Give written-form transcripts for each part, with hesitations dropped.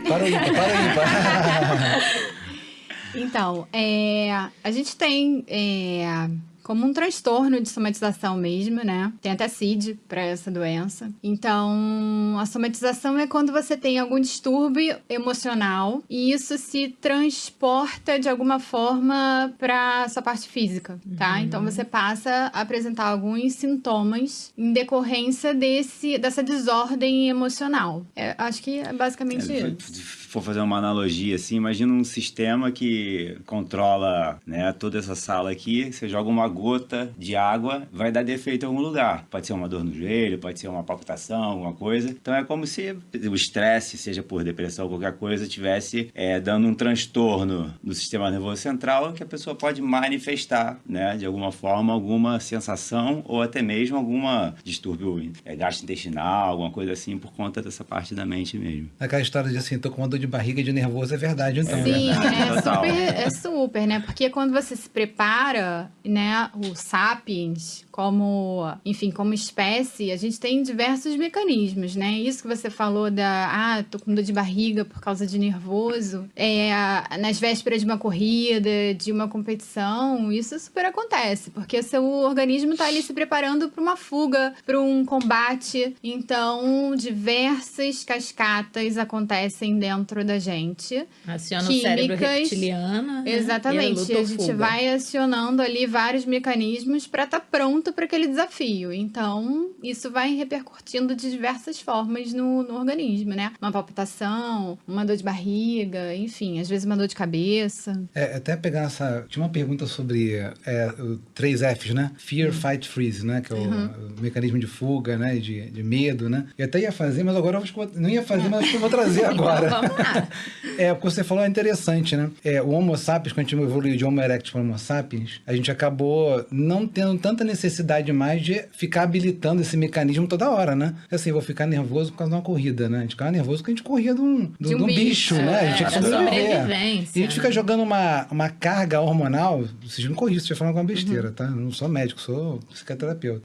Para o ímpar. Então, a gente tem como um transtorno de somatização mesmo, né? Tem até CID para essa doença. Então, a somatização é quando você tem algum distúrbio emocional e isso se transporta de alguma forma para sua parte física, tá? Então, você passa a apresentar alguns sintomas em decorrência dessa desordem emocional. Acho que é basicamente isso. Se for fazer uma analogia assim, imagina um sistema que controla, né, toda essa sala aqui, você joga uma gota de água, vai dar defeito em algum lugar. Pode ser uma dor no joelho, pode ser uma palpitação, alguma coisa. Então é como se o estresse, seja por depressão ou qualquer coisa, estivesse dando um transtorno no sistema nervoso central que a pessoa pode manifestar, né, de alguma forma, alguma sensação ou até mesmo alguma distúrbio gastrointestinal, alguma coisa assim, por conta dessa parte da mente mesmo. Aquela história de assim, tô com uma dor de barriga de nervoso, é verdade, então. Sim, Né? é super, né? Porque quando você se prepara, né, o Sapiens, como espécie, a gente tem diversos mecanismos, né? Isso que você falou tô com dor de barriga por causa de nervoso, nas vésperas de uma corrida, de uma competição, isso super acontece, porque seu organismo tá ali se preparando para uma fuga, para um combate. Então, diversas cascatas acontecem dentro da gente. Aciona o cérebro reptiliano. Exatamente. Né? A gente vai acionando ali vários mecanismos para estar pronto para aquele desafio. Então, isso vai repercutindo de diversas formas no organismo, né? Uma palpitação, uma dor de barriga, enfim, às vezes uma dor de cabeça. Até pegar essa... Tinha uma pergunta sobre o 3Fs, né? Fear, Fight, Freeze, né? Que é o mecanismo de fuga, né? De medo, né? Eu até ia fazer, mas agora eu acho que não ia fazer, mas acho que eu vou trazer agora. Vamos lá. O que você falou é interessante, né? O Homo sapiens, quando a gente evoluiu de Homo erectus para Homo sapiens, a gente acabou não tendo tanta necessidade mais de ficar habilitando esse mecanismo toda hora, né? Assim, eu vou ficar nervoso por causa de uma corrida, né? A gente ficava nervoso porque a gente corria de um bicho, né? A gente tinha que sobreviver. E a gente fica jogando uma carga hormonal, vocês me corrigem se eu falando alguma besteira, tá? Eu não sou médico, sou psicoterapeuta.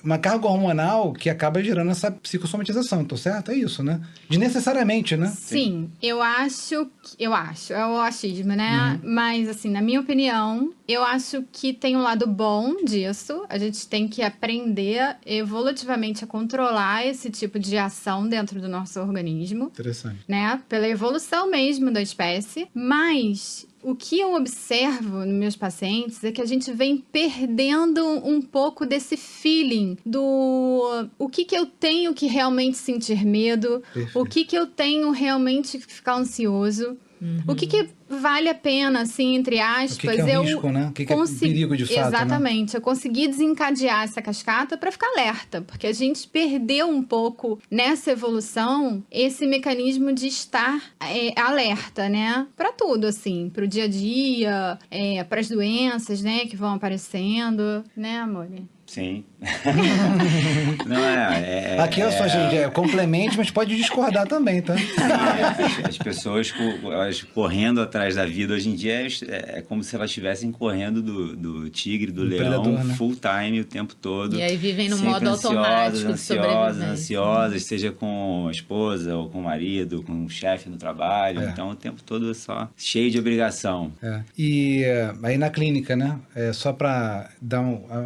Uma carga hormonal que acaba gerando essa psicossomatização, tô certo? É isso, né? Desnecessariamente, né? Sim, eu acho, é o achismo, né? Mas, assim, na minha opinião, eu acho que tem um lado bom disso. A gente tem que aprender evolutivamente a controlar esse tipo de ação dentro do nosso organismo. Interessante. Né? Pela evolução mesmo da espécie. Mas o que eu observo nos meus pacientes é que a gente vem perdendo um pouco desse feeling do o que eu tenho que realmente sentir medo, Perfeito. o que eu tenho realmente que ficar ansioso. O que vale a pena, assim, entre aspas, o que é o risco, né? O que é perigo de fato, exatamente, né? eu consegui desencadear essa cascata para ficar alerta, porque a gente perdeu um pouco nessa evolução esse mecanismo de estar alerta, né? Para tudo, assim, para o dia a dia, para as doenças, né, que vão aparecendo, né, amor? Sim. Não Aqui é só, gente, complemente, mas pode discordar também, tá? As pessoas elas correndo atrás da vida hoje em dia é como se elas estivessem correndo do tigre, do leão, predador, né? Full time o tempo todo. E aí vivem no sempre modo automático de sobrevivência. ansiosas, seja com a esposa ou com o marido, com o chefe no trabalho. Então o tempo todo é só cheio de obrigação. E aí na clínica, né? Só pra dar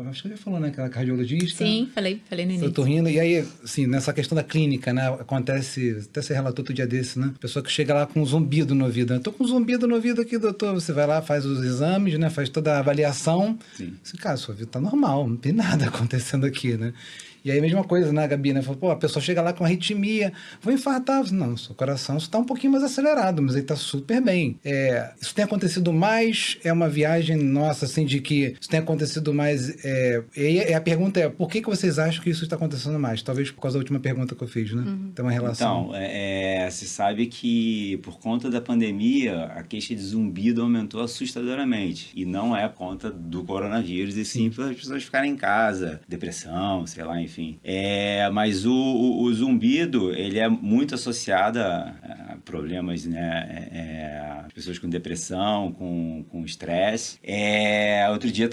acho que ele falou, né? Aquela cardiologista. Sim, falei no início. Eu tô rindo. E aí, assim, nessa questão da clínica, né? Acontece, até você relatou outro dia desse, né? Pessoa que chega lá com um zumbido no ouvido. Eu tô com um zumbido no ouvido aqui, doutor. Você vai lá, faz os exames, né? Faz toda a avaliação. Sim. Você, cara, sua vida tá normal, não tem nada acontecendo aqui, né? E aí a mesma coisa, né, Gabi, né? Falou, a pessoa chega lá com arritmia, vou infartar. Não, seu coração está um pouquinho mais acelerado, mas ele está super bem. Isso tem acontecido mais? É uma viagem nossa, assim, de que isso tem acontecido mais? E a pergunta é, por que vocês acham que isso está acontecendo mais? Talvez por causa da última pergunta que eu fiz, né? Tem uma relação. Então, se sabe que por conta da pandemia, a queixa de zumbido aumentou assustadoramente. E não é conta do coronavírus, e sim para as pessoas ficarem em casa, depressão, sei lá, enfim. Mas o zumbido, ele é muito associado a problemas, né? Pessoas com depressão, com estresse. Outro dia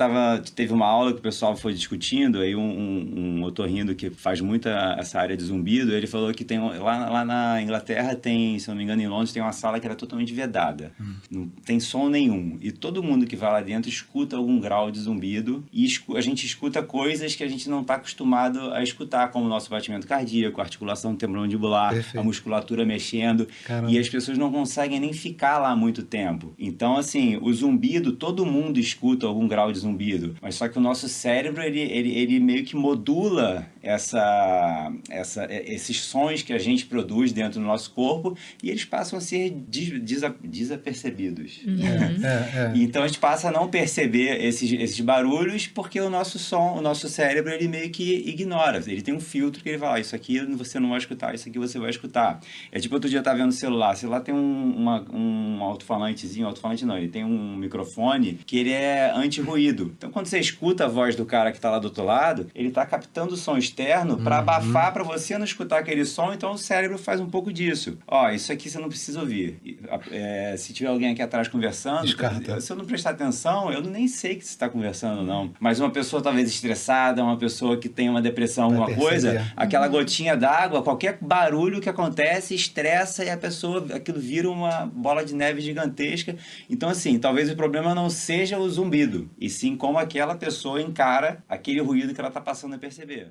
teve uma aula que o pessoal foi discutindo, aí um otorrino que faz muita essa área de zumbido, ele falou que tem lá na Inglaterra tem, se não me engano, em Londres, tem uma sala que era totalmente vedada. Não tem som nenhum. E todo mundo que vai lá dentro escuta algum grau de zumbido e a gente escuta coisas que a gente não está acostumado a escutar, como o nosso batimento cardíaco, a articulação temporomandibular, a musculatura mexendo. Caramba. E as pessoas não conseguem nem ficar lá muito tempo. Então, assim, o zumbido, todo mundo escuta algum grau de zumbido, mas só que o nosso cérebro, ele meio que modula esses sons que a gente produz dentro do nosso corpo e eles passam a ser desapercebidos. Então a gente passa a não perceber esses barulhos porque o nosso cérebro, ele meio que ignora. Ele tem um filtro que ele fala, isso aqui você não vai escutar, isso aqui você vai escutar. É tipo, outro dia eu tava vendo o celular tem um alto-falantezinho, alto-falante não, ele tem um microfone que ele é anti-ruído. Então quando você escuta a voz do cara que tá lá do outro lado, ele tá captando o som externo para abafar, para você não escutar aquele som, então o cérebro faz um pouco disso. Isso aqui você não precisa ouvir. Se tiver alguém aqui atrás conversando, se eu não prestar atenção, eu nem sei que você está conversando, não. Mas uma pessoa talvez estressada, uma pessoa que tem uma depressão, alguma coisa, aquela gotinha d'água, qualquer barulho que acontece, estressa e a pessoa, aquilo vira uma bola de neve gigantesca. Então, assim, talvez o problema não seja o zumbido, e sim como aquela pessoa encara aquele ruído que ela está passando a perceber.